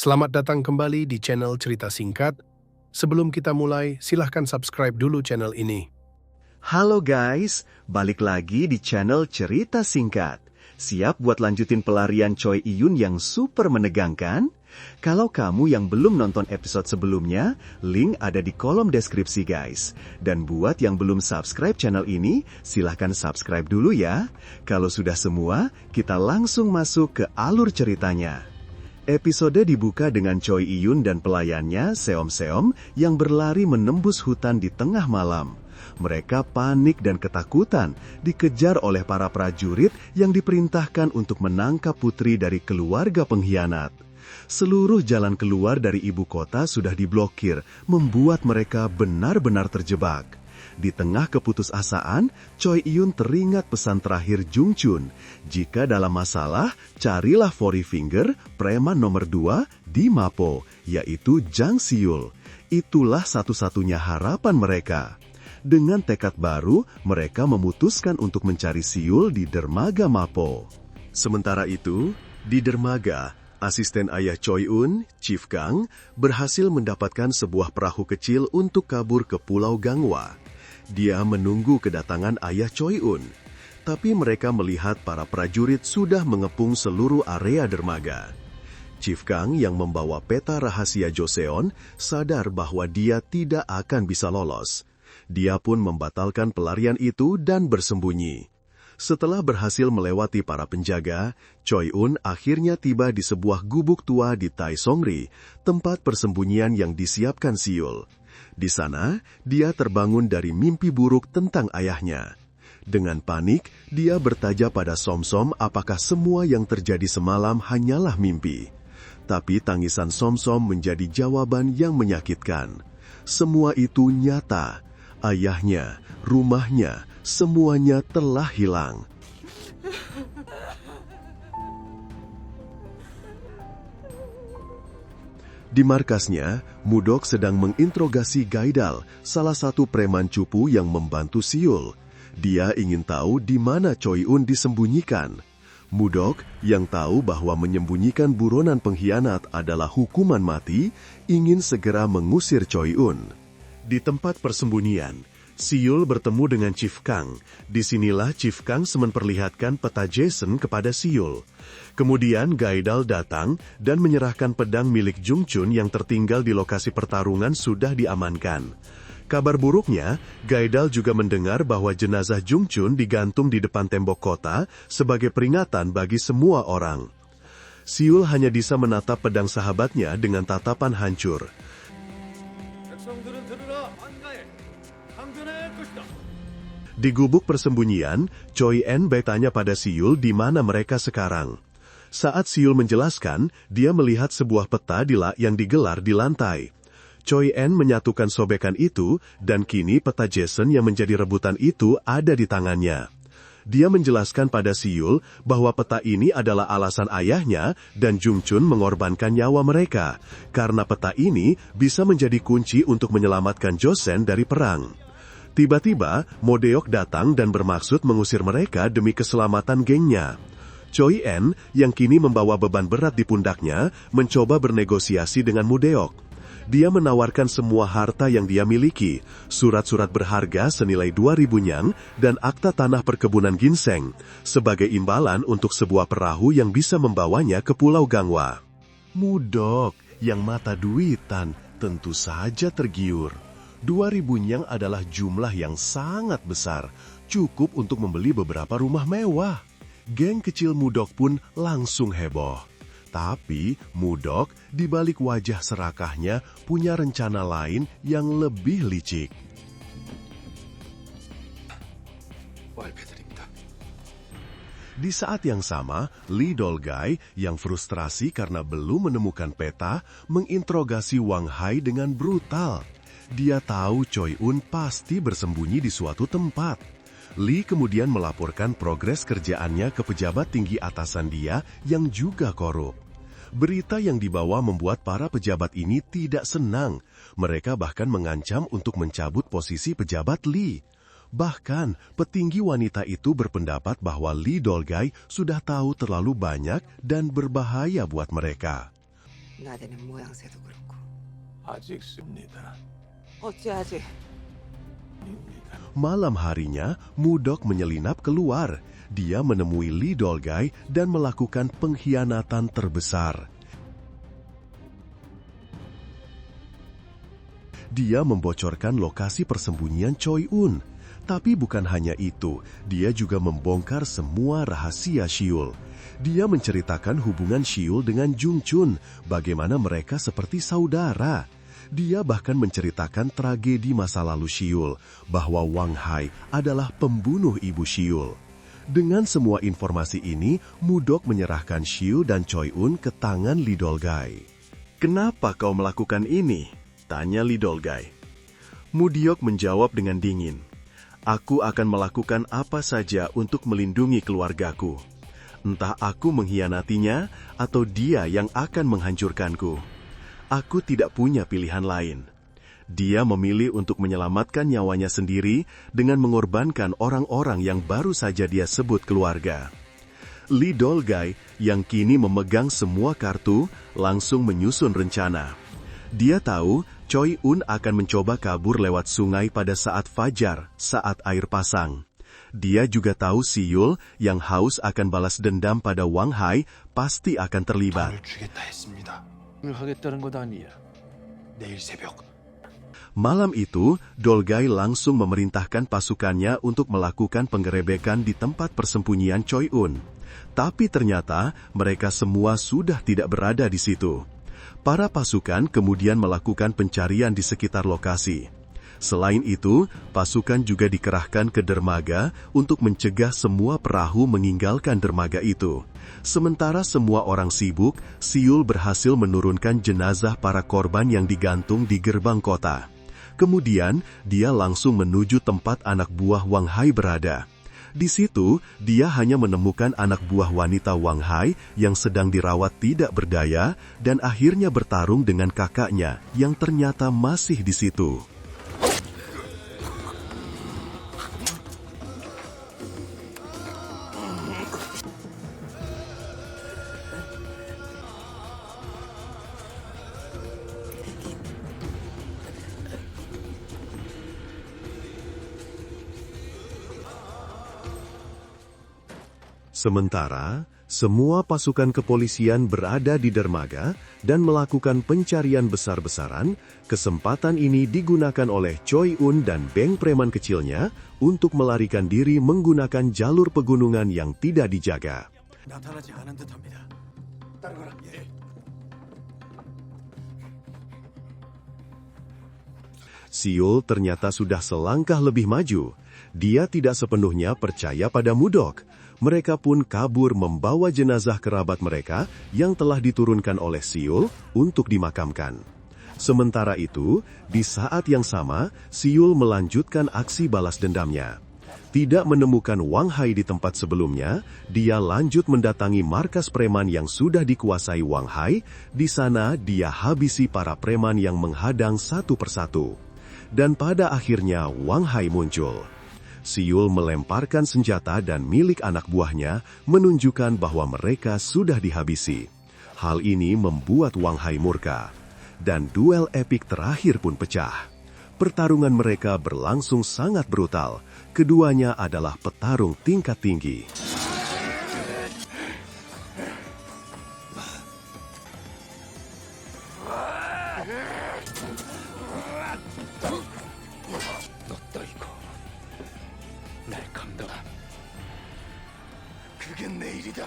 Selamat datang kembali di channel Cerita Singkat. Sebelum kita mulai, silahkan subscribe dulu channel ini. Halo guys, balik lagi di channel Cerita Singkat. Siap buat lanjutin pelarian Choi Iyun yang super menegangkan? Kalau kamu yang belum nonton episode sebelumnya, link ada di kolom deskripsi guys. Dan buat yang belum subscribe channel ini, silahkan subscribe dulu ya. Kalau sudah semua, kita langsung masuk ke alur ceritanya. Episode dibuka dengan Choi Iyun dan pelayannya, Seom-seom, yang berlari menembus hutan di tengah malam. Mereka panik dan ketakutan, dikejar oleh para prajurit yang diperintahkan untuk menangkap putri dari keluarga pengkhianat. Seluruh jalan keluar dari ibu kota sudah diblokir, membuat mereka benar-benar terjebak. Di tengah keputusasaan, Choi Iyun teringat pesan terakhir Jung Chun. Jika dalam masalah, carilah Four Finger, preman nomor 2, di Mapo, yaitu Jang Siul. Itulah satu-satunya harapan mereka. Dengan tekad baru, mereka memutuskan untuk mencari Siul di dermaga Mapo. Sementara itu, di dermaga, asisten ayah Choi Un, Chief Kang, berhasil mendapatkan sebuah perahu kecil untuk kabur ke Pulau Gangwa. Dia menunggu kedatangan ayah Choi Un, tapi mereka melihat para prajurit sudah mengepung seluruh area dermaga. Chief Kang yang membawa peta rahasia Joseon sadar bahwa dia tidak akan bisa lolos. Dia pun membatalkan pelarian itu dan bersembunyi. Setelah berhasil melewati para penjaga, Choi Un akhirnya tiba di sebuah gubuk tua di Tai Songri, tempat persembunyian yang disiapkan Siul. Di sana, dia terbangun dari mimpi buruk tentang ayahnya. Dengan panik, dia bertanya pada Som-som apakah semua yang terjadi semalam hanyalah mimpi. Tapi tangisan Som-som menjadi jawaban yang menyakitkan. Semua itu nyata. Ayahnya, rumahnya, semuanya telah hilang. Di markasnya, Mudok sedang menginterogasi Gaidal, salah satu preman cupu yang membantu Siul. Dia ingin tahu di mana Choi Un disembunyikan. Mudok, yang tahu bahwa menyembunyikan buronan pengkhianat adalah hukuman mati, ingin segera mengusir Choi Un. Di tempat persembunyian, Siul bertemu dengan Chief Kang. Disinilah Chief Kang memperlihatkan peta Jason kepada Siul. Kemudian Gaidal datang dan menyerahkan pedang milik Jung Chun yang tertinggal di lokasi pertarungan sudah diamankan. Kabar buruknya, Gaidal juga mendengar bahwa jenazah Jung Chun digantung di depan tembok kota sebagai peringatan bagi semua orang. Siul hanya bisa menatap pedang sahabatnya dengan tatapan hancur. Di gubuk persembunyian, Choi En bertanya pada Siul di mana mereka sekarang. Saat Siul menjelaskan, dia melihat sebuah peta yang digelar di lantai. Choi En menyatukan sobekan itu, dan kini peta Jason yang menjadi rebutan itu ada di tangannya. Dia menjelaskan pada Siul bahwa peta ini adalah alasan ayahnya dan Jung Chun mengorbankan nyawa mereka, karena peta ini bisa menjadi kunci untuk menyelamatkan Joseon dari perang. Tiba-tiba, Modeok datang dan bermaksud mengusir mereka demi keselamatan gengnya. Choi En, yang kini membawa beban berat di pundaknya, mencoba bernegosiasi dengan Modeok. Dia menawarkan semua harta yang dia miliki, surat-surat berharga senilai 2.000 nyang, dan akta tanah perkebunan ginseng, sebagai imbalan untuk sebuah perahu yang bisa membawanya ke Pulau Gangwa. Modeok, yang mata duitan, tentu saja tergiur. 2.000 nyang adalah jumlah yang sangat besar, cukup untuk membeli beberapa rumah mewah. Geng kecil Mudok pun langsung heboh. Tapi Mudok di balik wajah serakahnya punya rencana lain yang lebih licik. Di saat yang sama, Lee Dolgai yang frustrasi karena belum menemukan peta, menginterogasi Wang Hai dengan brutal. Dia tahu Choi Un pasti bersembunyi di suatu tempat. Lee kemudian melaporkan progres kerjaannya ke pejabat tinggi atasan dia yang juga korup. Berita yang dibawa membuat para pejabat ini tidak senang. Mereka bahkan mengancam untuk mencabut posisi pejabat Lee. Bahkan, petinggi wanita itu berpendapat bahwa Lee Dolgai sudah tahu terlalu banyak dan berbahaya buat mereka. 나대는 모양새도 그렇고 아직 씁니다. 어찌하지? Malam harinya, Mudok menyelinap keluar. Dia menemui Lee Dolgai dan melakukan pengkhianatan terbesar. Dia membocorkan lokasi persembunyian Choi Un. Tapi bukan hanya itu, dia juga membongkar semua rahasia Siul. Dia menceritakan hubungan Siul dengan Jung Chun, bagaimana mereka seperti saudara. Dia bahkan menceritakan tragedi masa lalu Siul, bahwa Wang Hai adalah pembunuh ibu Siul. Dengan semua informasi ini, Mudok menyerahkan Siul dan Choi Un ke tangan Lee Dolgai. "Kenapa kau melakukan ini?" tanya Lee Dolgai. Mudiok menjawab dengan dingin, "Aku akan melakukan apa saja untuk melindungi keluargaku. Entah aku mengkhianatinya atau dia yang akan menghancurkanku. Aku tidak punya pilihan lain." Dia memilih untuk menyelamatkan nyawanya sendiri dengan mengorbankan orang-orang yang baru saja dia sebut keluarga. Lee Dolgai yang kini memegang semua kartu langsung menyusun rencana. Dia tahu Choi Un akan mencoba kabur lewat sungai pada saat fajar, saat air pasang. Dia juga tahu Siul yang haus akan balas dendam pada Wang Hai pasti akan terlibat. 하겠다는 것 아니야. 내일 새벽. Malam itu, Dolgai langsung memerintahkan pasukannya untuk melakukan penggerebekan di tempat persembunyian Choi Un. Tapi ternyata mereka semua sudah tidak berada di situ. Para pasukan kemudian melakukan pencarian di sekitar lokasi. Selain itu, pasukan juga dikerahkan ke dermaga untuk mencegah semua perahu meninggalkan dermaga itu. Sementara semua orang sibuk, Siul berhasil menurunkan jenazah para korban yang digantung di gerbang kota. Kemudian, dia langsung menuju tempat anak buah Wang Hai berada. Di situ, dia hanya menemukan anak buah wanita Wang Hai yang sedang dirawat tidak berdaya dan akhirnya bertarung dengan kakaknya yang ternyata masih di situ. Sementara, semua pasukan kepolisian berada di dermaga dan melakukan pencarian besar-besaran, kesempatan ini digunakan oleh Choi Un dan Beng preman kecilnya untuk melarikan diri menggunakan jalur pegunungan yang tidak dijaga. 나타나지 않은 듯합니다. 따르거라. 예. Siul ternyata sudah selangkah lebih maju. Dia tidak sepenuhnya percaya pada Mudok. Mereka pun kabur membawa jenazah kerabat mereka yang telah diturunkan oleh Siul untuk dimakamkan. Sementara itu, di saat yang sama, Siul melanjutkan aksi balas dendamnya. Tidak menemukan Wang Hai di tempat sebelumnya, dia lanjut mendatangi markas preman yang sudah dikuasai Wang Hai. Di sana, dia habisi para preman yang menghadang satu persatu. Dan pada akhirnya, Wang Hai muncul. Siul melemparkan senjata dan milik anak buahnya menunjukkan bahwa mereka sudah dihabisi. Hal ini membuat Wang Hai murka. Dan duel epik terakhir pun pecah. Pertarungan mereka berlangsung sangat brutal. Keduanya adalah petarung tingkat tinggi. 너 떠이고 날 감당함. 그게 내 일이다.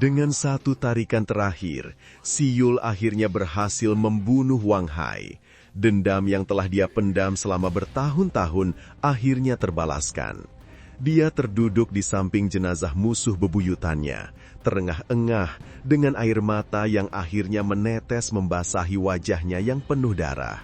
Dengan satu tarikan terakhir, Siul akhirnya berhasil membunuh Wang Hai. Dendam yang telah dia pendam selama bertahun-tahun akhirnya terbalaskan. Dia terduduk di samping jenazah musuh bebuyutannya, terengah-engah dengan air mata yang akhirnya menetes membasahi wajahnya yang penuh darah.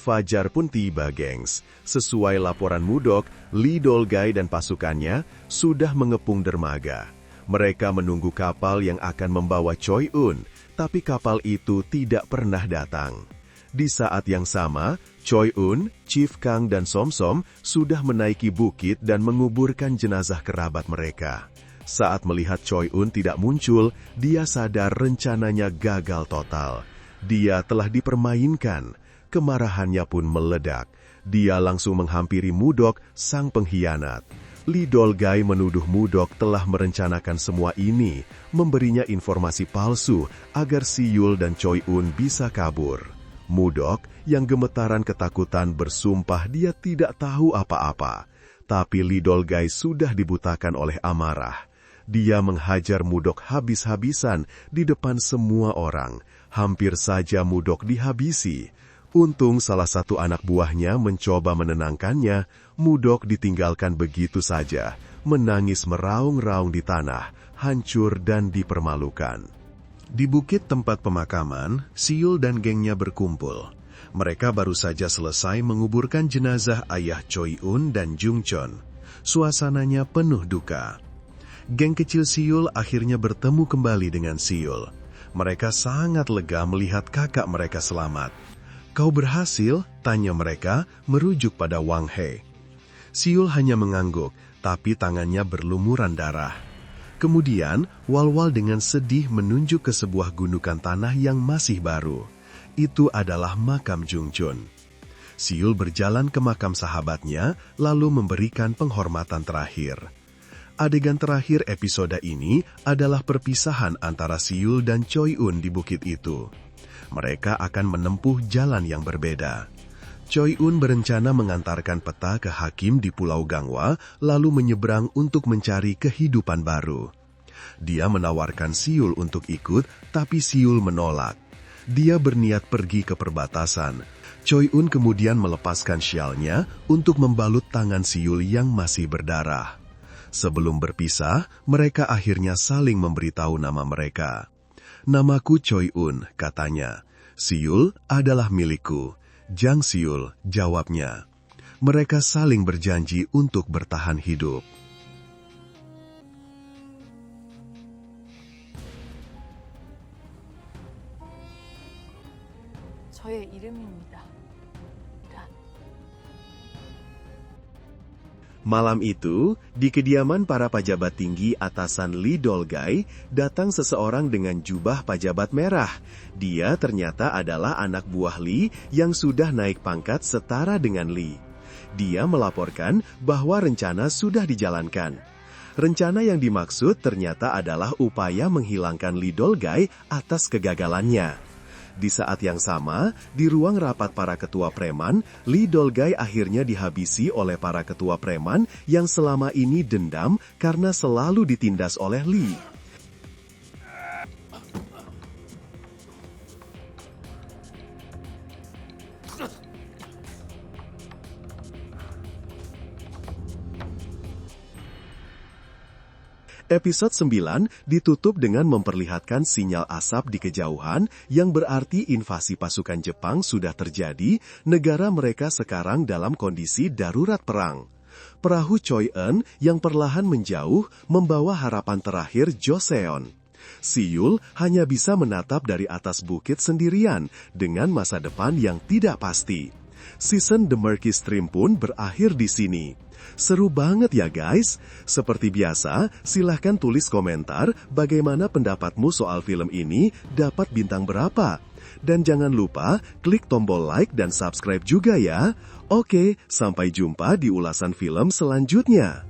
Fajar pun tiba, gengs. Sesuai laporan Mudok, Lee Dolgai dan pasukannya sudah mengepung dermaga. Mereka menunggu kapal yang akan membawa Choi Un, tapi kapal itu tidak pernah datang. Di saat yang sama, Choi Un, Chief Kang dan Som Som sudah menaiki bukit dan menguburkan jenazah kerabat mereka. Saat melihat Choi Un tidak muncul, dia sadar rencananya gagal total. Dia telah dipermainkan. Kemarahannya pun meledak. Dia langsung menghampiri Mudok, sang pengkhianat. Lee Dolgai menuduh Mudok telah merencanakan semua ini, memberinya informasi palsu agar Si Yul dan Choi Un bisa kabur. Mudok, yang gemetaran ketakutan, bersumpah dia tidak tahu apa-apa. Tapi Lee Dolgai sudah dibutakan oleh amarah. Dia menghajar Mudok habis-habisan di depan semua orang. Hampir saja Mudok dihabisi. Untung salah satu anak buahnya mencoba menenangkannya. Mudok ditinggalkan begitu saja, menangis meraung-raung di tanah, hancur dan dipermalukan. Di bukit tempat pemakaman, Si Yul dan gengnya berkumpul. Mereka baru saja selesai menguburkan jenazah ayah Choi Un dan Jung Chon. Suasananya penuh duka. Geng kecil Si Yul akhirnya bertemu kembali dengan Si Yul. Mereka sangat lega melihat kakak mereka selamat. "Kau berhasil?" tanya mereka, merujuk pada Wang He. Si Yul hanya mengangguk, tapi tangannya berlumuran darah. Kemudian, Walwal dengan sedih menunjuk ke sebuah gundukan tanah yang masih baru. Itu adalah makam Jung Chun. Si Yul berjalan ke makam sahabatnya, lalu memberikan penghormatan terakhir. Adegan terakhir episode ini adalah perpisahan antara Si Yul dan Choi Un di bukit itu. Mereka akan menempuh jalan yang berbeda. Choi Un berencana mengantarkan peta ke hakim di Pulau Gangwa, lalu menyeberang untuk mencari kehidupan baru. Dia menawarkan Si Yul untuk ikut, tapi Si Yul menolak. Dia berniat pergi ke perbatasan. Choi Un kemudian melepaskan syalnya untuk membalut tangan Si Yul yang masih berdarah. Sebelum berpisah, mereka akhirnya saling memberitahu nama mereka. "Namaku Choi Un," katanya. "Si Yul adalah milikku." "Jang Si Yul," jawabnya. Mereka saling berjanji untuk bertahan hidup. 저의 이름입니다. 란. Malam itu, di kediaman para pejabat tinggi atasan Lee Dolgai, datang seseorang dengan jubah pejabat merah. Dia ternyata adalah anak buah Lee yang sudah naik pangkat setara dengan Lee. Dia melaporkan bahwa rencana sudah dijalankan. Rencana yang dimaksud ternyata adalah upaya menghilangkan Lee Dolgai atas kegagalannya. Di saat yang sama, di ruang rapat para ketua preman, Lee Dolgai akhirnya dihabisi oleh para ketua preman yang selama ini dendam karena selalu ditindas oleh Lee. Episode 9 ditutup dengan memperlihatkan sinyal asap di kejauhan yang berarti invasi pasukan Jepang sudah terjadi, negara mereka sekarang dalam kondisi darurat perang. Perahu Choi Un yang perlahan menjauh membawa harapan terakhir Joseon. Si Yul hanya bisa menatap dari atas bukit sendirian dengan masa depan yang tidak pasti. Season The Murky Stream pun berakhir di sini. Seru banget ya guys. Seperti biasa, silahkan tulis komentar bagaimana pendapatmu soal film ini, dapat bintang berapa. Dan jangan lupa klik tombol like dan subscribe juga ya. Oke, sampai jumpa di ulasan film selanjutnya.